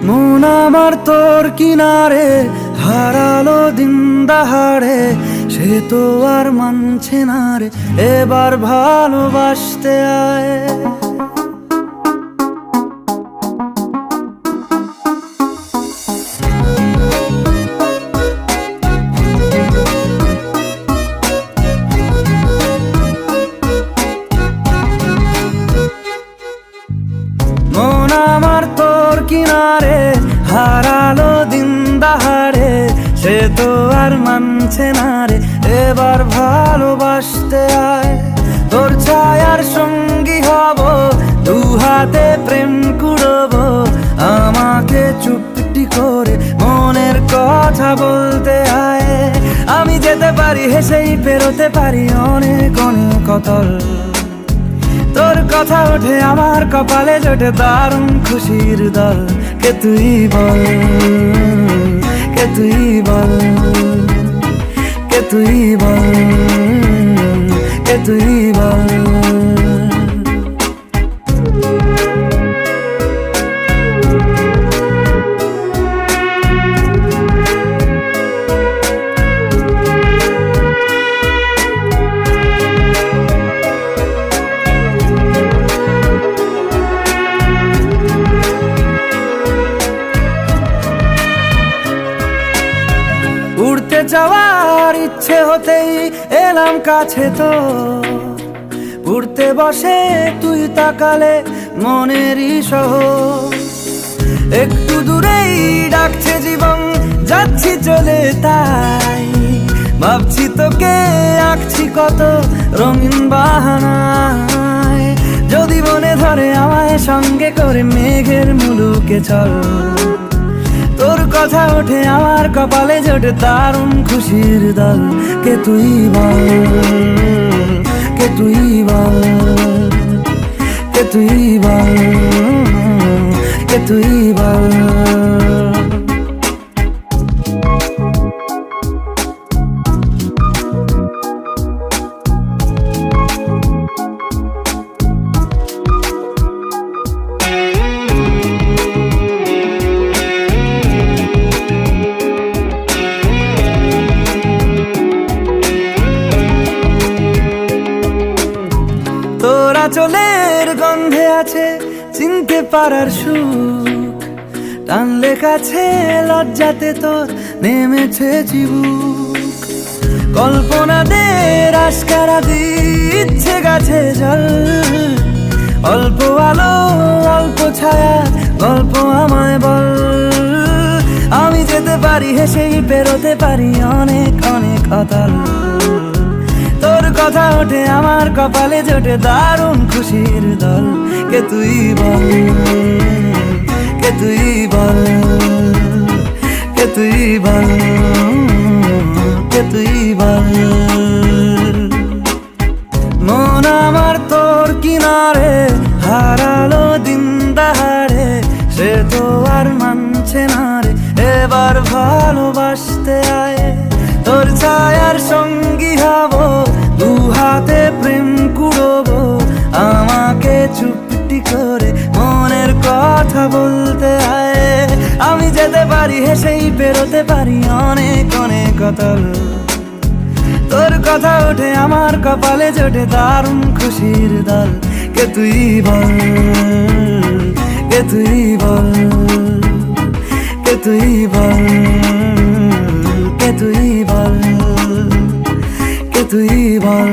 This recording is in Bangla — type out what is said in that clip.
মন আমার তোর কিনারে হারালো দিন দাহাড়ে, সে তো আর মানছে না রে, এবার ভালোবাসতে আয়। মন আমার তোর কিনারে হারালো দিন দাহাড়ে, সে তো আর মানছে না রে, এবার ভালোবাসতে আয়। তোর ছায়ার সঙ্গী হব, দু হাতে প্রেম কুড়বো, আমাকে চুপটি করে মনের কথা বলতে আয়। আমি যেতে পারি হেসেই পেরোতে পারি অনেক অনেক অতল, তোর কথা ওঠে আমার কপালে জোটে দারুণ খুশির দল। কে তুই বল, কে তুই বল, কে তুই বল, কে তুই বল। উড়তে যাওয়ার ইচ্ছে হতেই এলাম কাছে তো, উড়তে বসে তুই তাকালে মনেরই শহর। একটু দূরেই ডাকছে জীবন, যাচ্ছি চলে তাই ভাবছি তোকে আঁকছি কত রঙিন বাহানায়। যদি মনে ধরে আমায় সঙ্গে করে মেঘের মুলুকে চল, তোর কথা ওঠে আমার কপালে জোটে দারুণ খুশির দল। কে তুই বল, কে তুই বল, কে তুই বল, কে তুই বল। তোরা চলের গন্ধে আছে চিনতে পারার সুখ, টানলে কাছে লজ্জাতে তোর নেমেছে চিবুক। কল্পনাদের আশকারা দিচ্ছে গাছে জল, অল্প আলো অল্প ছায়া গল্প আমায় বল। আমি যেতে পারি হেসেই পেরোতে পারি অনেক অনেক অতল, তোর কথা ওঠে আমার কপালে জোটে দারুণ খুশির দল। কে তুই বল, কে তুই বল, কে তুই বল, কে তুই বল। মন আমার তোর কিনারে হারালো দিন দাহাড়ে, সে তো আর মানছে না রে, এবার ভালোবাসতে আয়। তোর ছায়ার সঙ্গী হব, দু হাতে প্রেম কুড়বো, আমাকে চুপটি করে মনের কথা বলতে আয়। আমি যেতে পারি হেসেই পেরোতে পারি অনেক অনেক অতল, তোর কথা ওঠে আমার কপালে জোটে দারুণ খুশির দল। কে তুই বল, কে তুই বল, কে তুই বল, কে তুই বল, কে তুই বল।